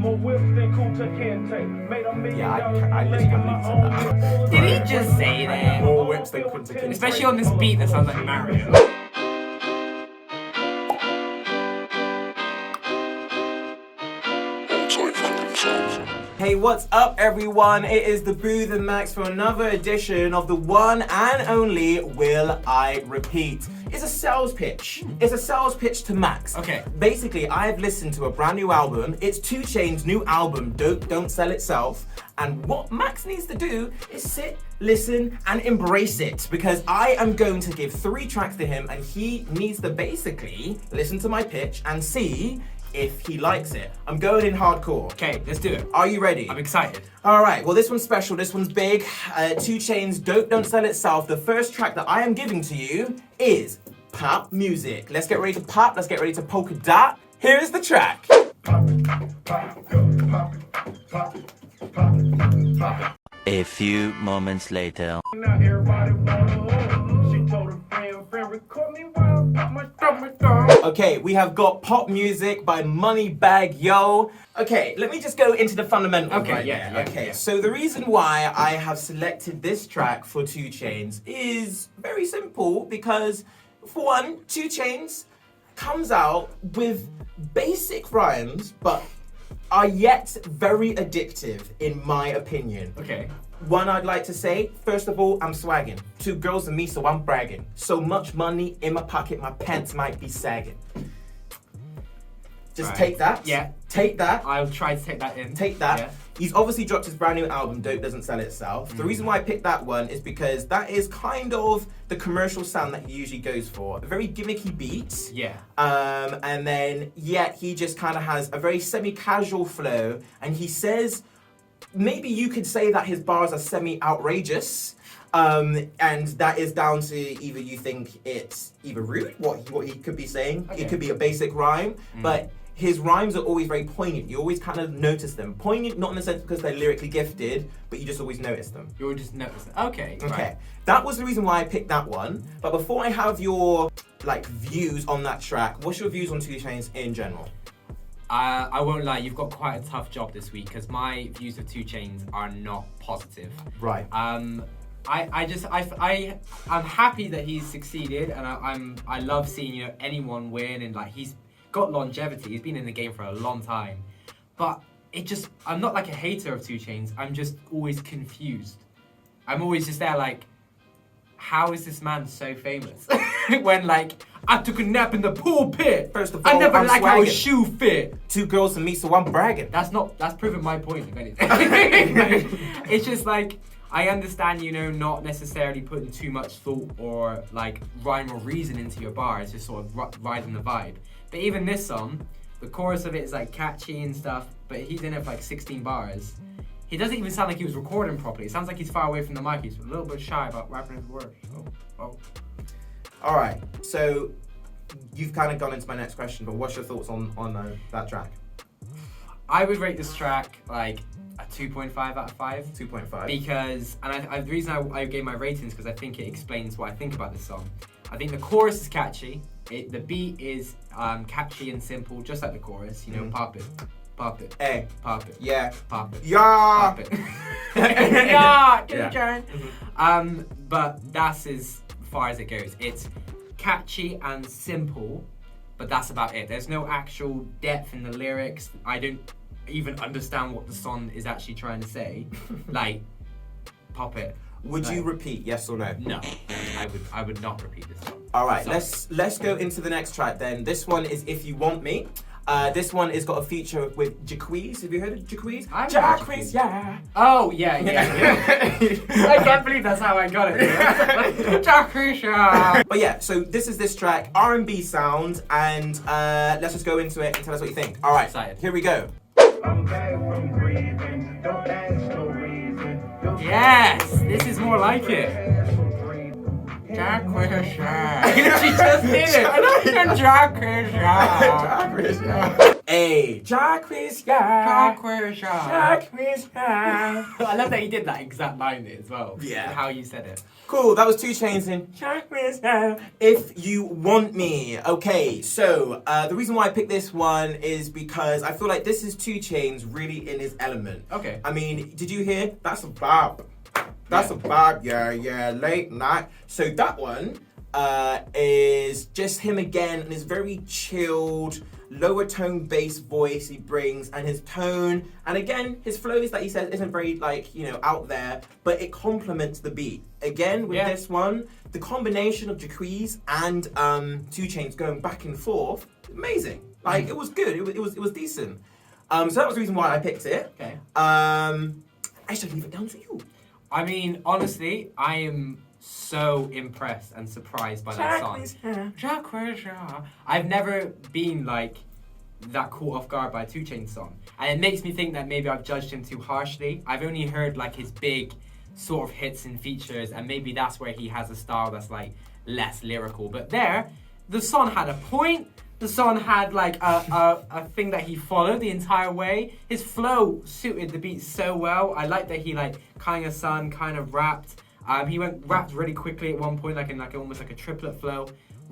Yeah, I literally can't believe he said that. Did he just say that? More whips than Kunta Kinte. Especially on this beat that sounds like Mario. Hey, what's up everyone? It is Daboothe and Maxx for another edition of the one and only Will I Repeat. It's a sales pitch. It's a sales pitch to Maxx. Okay. Basically, I've listened to a brand new album. It's 2 Chainz' new album, Don't Sell Itself. And what Maxx needs to do is sit, listen, and embrace it. Because I am going to give 3 tracks to him and he needs to basically listen to my pitch and see if he likes it. I'm going in hardcore. Okay, let's do it. Are you ready? I'm excited. All right, well this one's special, this one's big. 2 Chainz, Don't Sell Itself. The first track that I am giving to you is pop music. Let's get ready to pop, let's get ready to polka dot. Here's the track. A few moments later. Okay, we have got Pop Music by Moneybagg Yo. Okay, let me just go into the fundamentals. Okay, So the reason why I have selected this track for 2 Chainz is very simple because, for one, 2 Chainz comes out with basic rhymes, but are yet very addictive in my opinion. Okay. One I'd like to say, first of all, I'm swagging. 2 girls and me, so I'm bragging. So much money in my pocket, my pants might be sagging. Just take that. Yeah. Take that. I'll try to take that in. Take that. Yeah. He's obviously dropped his brand new album, Dope Doesn't Sell Itself. The reason why I picked that one is because that is kind of the commercial sound that he usually goes for. A very gimmicky beat. Yeah. And then, yet he just kind of has a very semi-casual flow. And he says, maybe you could say that his bars are semi-outrageous. And that is down to either you think it's either rude, what he could be saying. Okay. It could be a basic rhyme, but his rhymes are always very poignant. You always kind of notice them. Poignant, not in the sense because they're lyrically gifted, but you just always notice them. You will just notice it. Okay. Okay. Right. That was the reason why I picked that one. But before I have your views on that track, what's your views on 2 Chainz in general? I won't lie, you've got quite a tough job this week because my views of 2 Chainz are not positive. Right. I'm happy that he's succeeded, and I love seeing anyone win, and he's got longevity. He's been in the game for a long time, but I'm not like a hater of 2 Chainz. I'm just always confused. I'm always just there how is this man so famous when I took a nap in the pool pit. First of all, I never I'm liked how his swagging. shoe fit. 2 girls and me, so I'm bragging. That's proven my point, if anything. It's just I understand, not necessarily putting too much thought or rhyme or reason into your bar. It's just sort of riding the vibe. But even this song, the chorus of it is catchy and stuff, but he's in it for 16 bars. He doesn't even sound like he was recording properly. It sounds like he's far away from the mic. He's a little bit shy about rapping his words. Oh. All right, so you've kind of gone into my next question, but what's your thoughts on that track? I would rate this track a 2.5 out of 5. 2.5. Because, the reason I gave my ratings because I think it explains what I think about this song. I think the chorus is catchy. The beat is catchy and simple, just like the chorus. Pop it, pop it, Hey. pop it, Yeah. pop it, Yeah. pop it. Yeah, Yeah. turn. But that's as far as it goes. It's catchy and simple, but that's about it. There's no actual depth in the lyrics. I don't even understand what the song is actually trying to say. Pop it. Would you repeat, yes or no? No, I would not repeat this song. All right, Sorry. let's go into the next track then. This one is If You Want Me. This one has got a feature with Jaquez. Have you heard of Jaquez? I've heard of Jaquez, yeah. Oh, yeah. I can't believe that's how I got it. Jaquez. But yeah, so this is this track, R&B sound, and let's just go into it and tell us what you think. All right, Excited. here we go. I'm back from grieving, don't ask no reason. Yes, this is more like it. Jaquez. She just did it. Jaquez. Hey, Jacquees, Jacquees, I love that he did that exact line as well. Yeah. How you said it. Cool, that was 2 Chainz in If You Want Me. Okay, so the reason why I picked this one is because I feel like this is 2 Chainz really in his element. Okay. I mean, did you hear? That's a bop. That's a bop, yeah, late night. So that one is just him again, and his very chilled, lower tone bass voice he brings, and his tone, and again, his flows that he says isn't very out there, but it complements the beat. Again, with this one, the combination of Jacquees and 2 Chainz going back and forth, amazing. Like it was good. It was decent. So that was the reason why I picked it. Okay. I should leave it down to you. I mean, honestly, I am so impressed and surprised by that song. I've never been that caught off guard by a 2 Chainz song, and it makes me think that maybe I've judged him too harshly. I've only heard his big sort of hits and features, and maybe that's where he has a style that's less lyrical. But the song had a point. The song had a thing that he followed the entire way. His flow suited the beat so well. I like that he kind of sung, kind of rapped. He rapped really quickly at one point, in almost a triplet flow.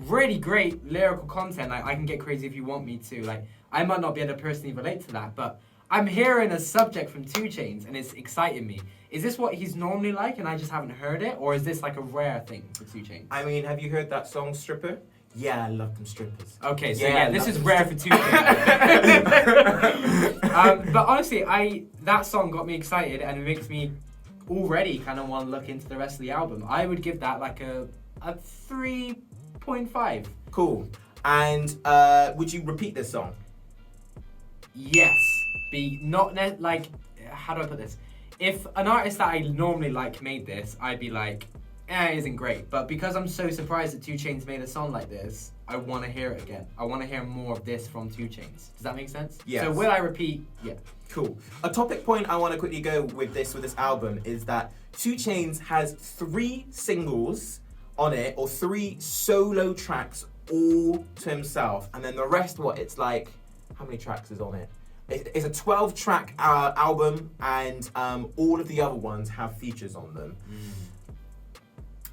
Really great lyrical content. I can get crazy if you want me to. I might not be able to personally relate to that, but I'm hearing a subject from 2 Chainz, and it's exciting me. Is this what he's normally like, and I just haven't heard it, or is this a rare thing for 2 Chainz? I mean, have you heard that song Stripper? Yeah, I love them strippers. Okay, so this is rare for 2 Chainz. But honestly, that song got me excited, and it makes me already kind of want to look into the rest of the album. I would give that a 3.5. Cool. And would you repeat this song? Yes. How do I put this? If an artist that I normally made this, I'd be it isn't great. But because I'm so surprised that 2 Chainz made a song like this, I want to hear it again. I want to hear more of this from 2 Chainz. Does that make sense? Yes. So will I repeat? Yeah. Cool. A topic point I want to quickly go with this album is that 2 Chainz has 3 singles on it, or 3 solo tracks all to himself, and then the rest, how many tracks is on it? It's a 12-track album, and all of the other ones have features on them.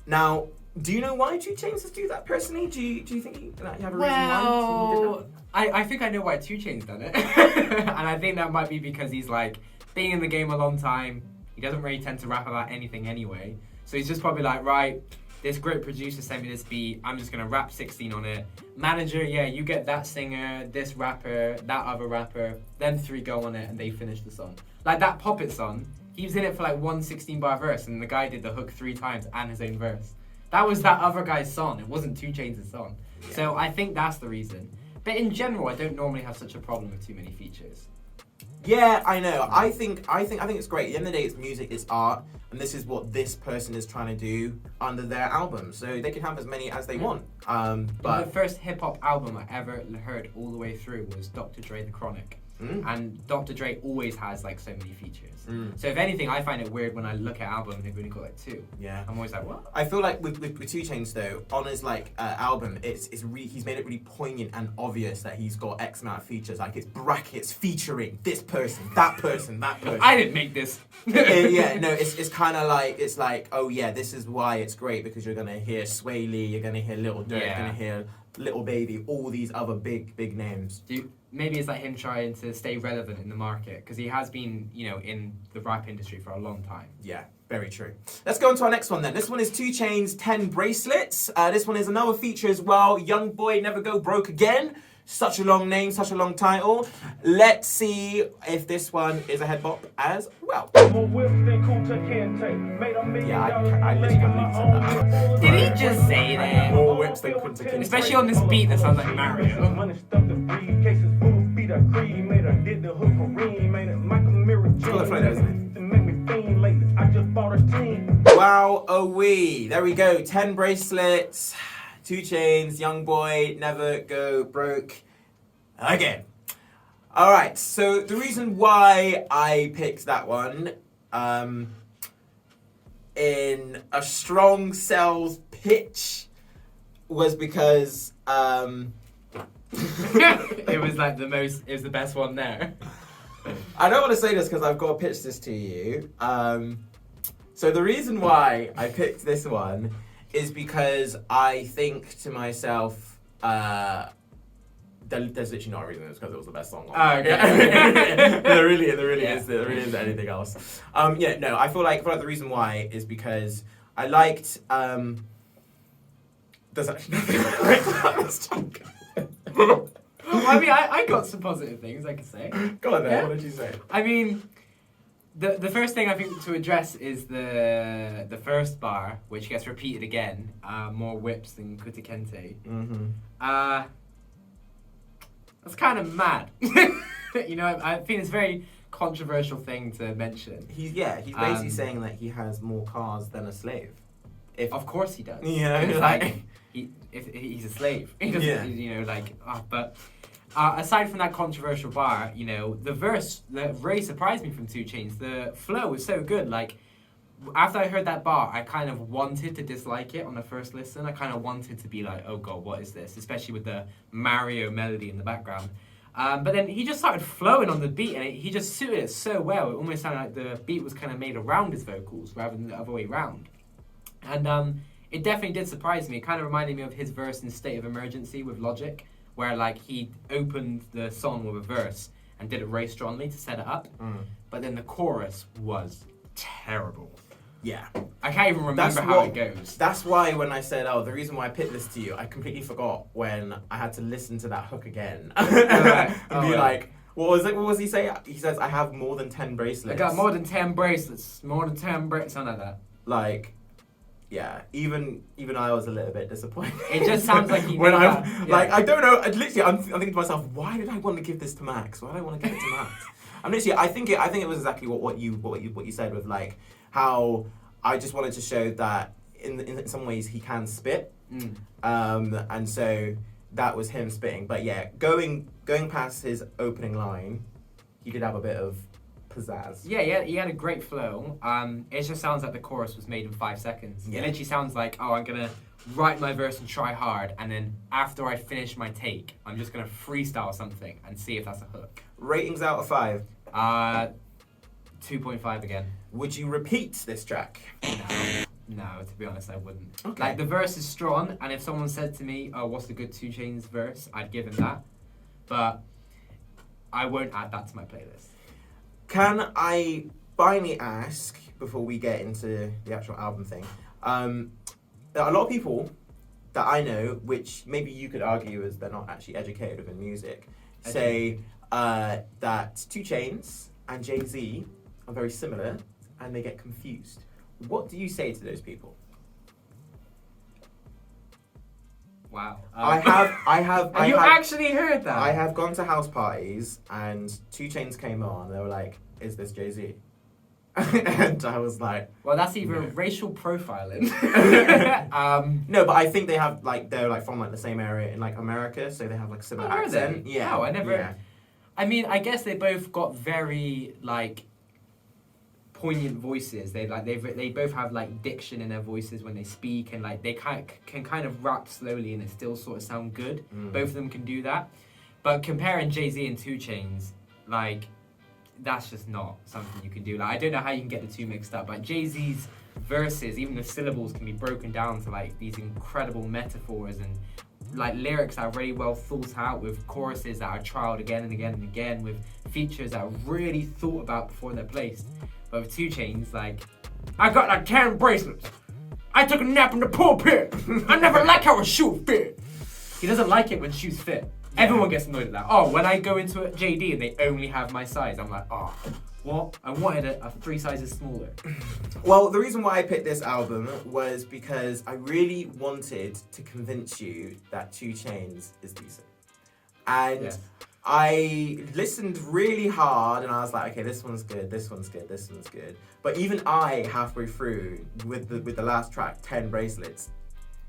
Now, do you know why 2 Chainz do that personally? Do you think you have a reason why he did that? I think I know why 2 Chainz done it. And I think that might be because he's been in the game a long time. He doesn't really tend to rap about anything anyway. So he's just probably right, this great producer sent me this beat, I'm just gonna rap 16 on it. Manager, yeah, you get that singer, this rapper, that other rapper, then 3 go on it and they finish the song. That Poppet song, he was in it for 1 16-bar verse, and the guy did the hook 3 times and his own verse. That was that other guy's song, it wasn't 2 Chainz' song. Yeah. So I think that's the reason. But in general, I don't normally have such a problem with too many features. Yeah, I know. I think it's great. At the end of the day, it's music, it's art, and this is what this person is trying to do under their album. So they can have as many as they want. But the first hip hop album I ever heard all the way through was Dr. Dre The Chronic. And Dr. Dre always has so many features. So if anything, I find it weird when I look at albums and they've only got 2. Yeah. I'm always what? I feel with 2 Chainz though, on his album, he's made it really poignant and obvious that he's got X amount of features. It's brackets featuring this person, that person, that person. I didn't make this. It's kind of oh yeah, this is why it's great, because you're gonna hear Sway Lee, you're gonna hear Lil Durk, you're gonna hear Lil Baby, all these other big names. Maybe it's him trying to stay relevant in the market, because he has been, in the rap industry for a long time. Yeah, very true. Let's go on to our next one then. This one is 2 Chainz 10 Bracelets. This one is another feature as well. Young Boy Never Go Broke Again. Such a long name, such a long title. Let's see if this one is a head bop as well. Yeah, I literally can't believe he said that. Did he just say that? More whips than Kunta Kinte. Especially on this beat that sounds like Mario. Wow, oh wee. There we go. 10 Bracelets. 2 Chainz, Young Boy, Never Go Broke Again. All right, so the reason why I picked that one in a strong sales pitch was because It was like it was the best one there. I don't want to say this because I've got to pitch this to you. So the reason why I picked this one is because I think to myself, there's literally not a reason. It's because it was the best song. Okay. There really isn't anything else. I feel like the reason why is because I liked. There's actually nothing I liked about this song. I mean, I got some positive things I could say. Go on then. Yeah. What did you say? I mean, the first thing I think to address is the first bar, which gets repeated again. More whips than Kuta Kente. Mm-hmm. That's kind of mad. I think it's a very controversial thing to mention. He's basically saying that he has more cars than a slave. Of course he does. Yeah, like if he's a slave. He doesn't, but aside from that controversial bar, the verse that really surprised me from 2 Chainz. The flow was so good. Like after I heard that bar, I kind of wanted to dislike it on the first listen. I kind of wanted to be like, oh god, what is this? Especially with the Mario melody in the background. But then he just started flowing on the beat, and he just suited it so well. It almost sounded like the beat was kind of made around his vocals rather than the other way around. And it definitely did surprise me. It kind of reminded me of his verse in State of Emergency with Logic, where like he opened the song with a verse and did it very strongly to set it up. But then the chorus was terrible. Yeah. I can't even remember how it goes. That's why when I said, the reason why I picked this to you, I completely forgot when I had to listen to that hook again. Like, what was it? What was he saying? He says, I have more than 10 bracelets. I got more than 10 bracelets. Something like that. Like, yeah, even I was a little bit disappointed. It just sounds like he when made I'm that, like, I don't know. I'm thinking to myself, why did I want to give this to Maxx? Why did I want to give it to Maxx? I think it was exactly what you said with like how I just wanted to show that in some ways he can spit, and so that was him spitting. But yeah, going past his opening line, he did have a bit of pizzazz. Yeah, he had a great flow. It just sounds like the chorus was made in 5 seconds. Yeah. It literally sounds like, I'm gonna write my verse and try hard, and then after I finish my take, I'm just gonna freestyle something and see if that's a hook. Ratings out of 5. 2.5 again. Would you repeat this track? No, to be honest, I wouldn't. Okay. Like, the verse is strong, and if someone said to me, what's the good 2 Chainz verse, I'd give him that. But I won't add that to my playlist. Can I finally ask, before we get into the actual album thing, there are a lot of people that I know, which maybe you could argue as they're not actually educated within music, say that 2 Chainz and Jay-Z are very similar and they get confused. What do you say to those people? Wow. I have actually heard that? I have gone to house parties and 2 Chainz came on. They were like, "Is this Jay-Z?" And I was like, well, that's either racial profiling. No, but I think they have they're from the same area in America, so they have similar accent. They? Yeah. Oh, I never. Yeah. I mean, I guess they both got very poignant voices. They both have diction in their voices when they speak, and they can kind of rap slowly and it still sort of sound good. Both of them can do that. But comparing Jay-Z and 2 Chainz, that's just not something you can do. I don't know how you can get the two mixed up. Jay-Z's verses, even the syllables can be broken down to these incredible metaphors and lyrics that are really well thought out, with choruses that are trialed again and again and again, with features that are really thought about before they're placed. But with 2 Chainz, I got 10 bracelets. I took a nap in the pulpit. I never like how a shoe fit. He doesn't like it when shoes fit. Yeah. Everyone gets annoyed at that. When I go into a JD and they only have my size, I'm like, what? I wanted a 3 sizes smaller. Well, the reason why I picked this album was because I really wanted to convince you that 2 Chainz is decent. And yes. I listened really hard and I was like, okay, this one's good, this one's good, this one's good. But even I, halfway through, with the last track, 10 Bracelets,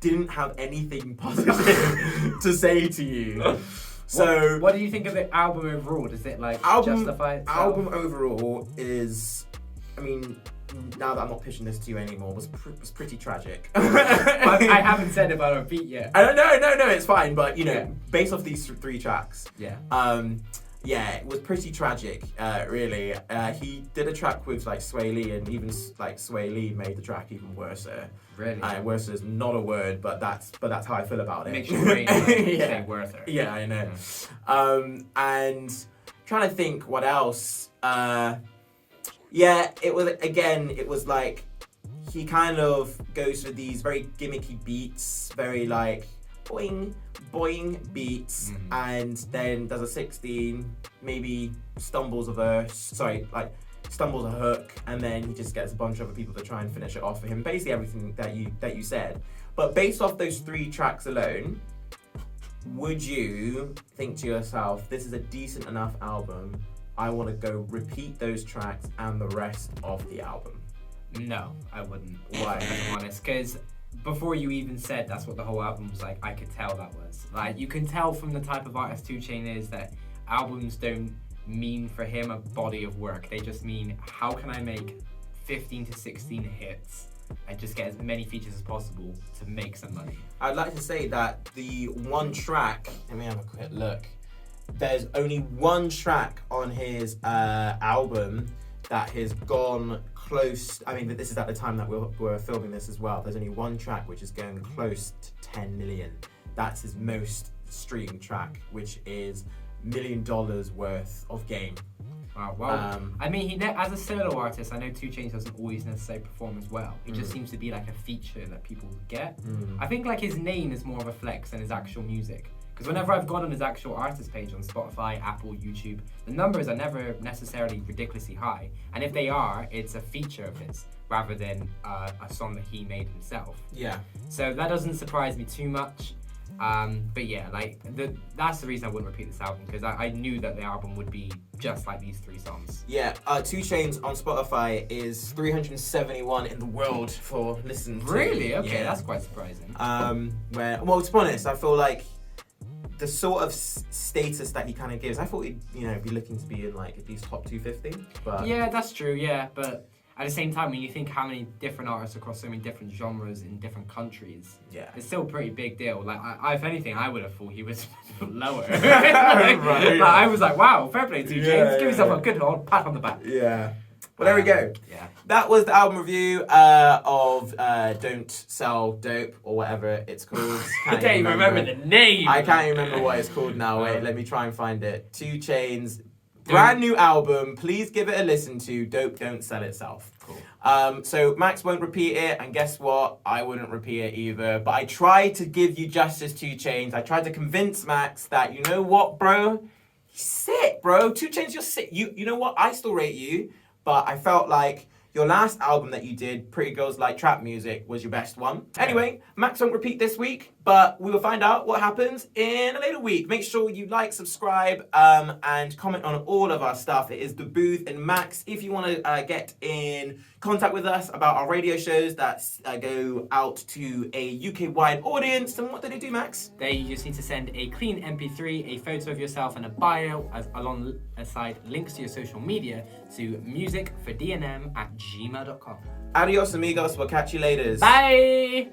didn't have anything positive to say to you. So what do you think of the album overall? Does it justify itself? Album overall is, now that I'm not pitching this to you anymore, was pretty tragic. I haven't said about a beat yet. I don't know, no, it's fine. But you know, Yeah. based off these 3 tracks, Yeah. yeah, it was pretty tragic. Really, he did a track with like Sway Lee, and even like Sway Lee made the track even worse. Really? Worse is not a word, but that's how I feel about it. Makes your brain say worth it. Yeah, I know. And trying to think what else. Yeah, it was like he kind of goes for these very gimmicky beats, very like boing boing beats, and then does a 16, maybe stumbles a hook, and then he just gets a bunch of other people to try and finish it off for him. Basically everything that you said. But based off those 3 tracks alone, would you think to yourself, this is a decent enough album, I want to go repeat those tracks and the rest of the album? No, I wouldn't. Why? If I'm honest, because before you even said that's what the whole album was like, I could tell that was. Like, you can tell from the type of artist 2 Chainz is that albums don't mean for him a body of work. They just mean, how can I make 15 to 16 hits and just get as many features as possible to make some money? I'd like to say that the one track, let me have a quick look. There's only one track on his album that has gone close. I mean, this is at the time that we're filming this as well. There's only one track which is going close to 10 million. That's his most streamed track, which is $1 million worth of game. Wow, well, I mean, as a solo artist, I know 2 Chainz doesn't always necessarily perform as well. He just seems to be like a feature that people get. I think like his name is more of a flex than his actual music. Because whenever I've gone on his actual artist page on Spotify, Apple, YouTube, the numbers are never necessarily ridiculously high. And if they are, it's a feature of his rather than a song that he made himself. Yeah. So that doesn't surprise me too much. But yeah, like that's the reason I wouldn't repeat this album, because I knew that the album would be just like these 3 songs. Yeah, 2 Chainz on Spotify is 371 in the world for listen to. Really? Okay, yeah. that's quite surprising. Well, to be honest, I feel like the sort of status that he kind of gives, I thought he'd be looking to be in like at least top 250. But yeah, that's true. Yeah, but at the same time, when you think how many different artists across so many different genres in different countries, yeah, it's still a pretty big deal. Like, if anything, I would have thought he was lower. Right, yeah. I was like, wow, fair play to you, Yeah, James. Give yourself yeah. a good old pat on the back. yeah. Well, there we go. Yeah. That was the album review of Don't Sell Dope, or whatever it's called. I can't even remember the name. I can't even remember what it's called now. Wait, let me try and find it. 2 Chainz, brand new album. Please give it a listen to. Dope Don't Sell Itself. Cool. So Maxx won't repeat it, and guess what? I wouldn't repeat it either. But I tried to give you justice, 2 Chainz. I tried to convince Maxx that, you know what, bro? He's sick, bro. 2 Chainz, you're sick. You know what? I still rate you. But I felt like your last album that you did, Pretty Girls Like Trap Music, was your best one. Anyway, Maxx won't repeat this week, but we will find out what happens in a later week. Make sure you like, subscribe, and comment on all of our stuff. It is Daboothe and Maxx. If you want to get in contact with us about our radio shows that go out to a UK-wide audience, then what do they do, Maxx? You just need to send a clean MP3, a photo of yourself, and a bio alongside links to your social media to musicfordnm@gmail.com. Adios, amigos. We'll catch you later. Bye!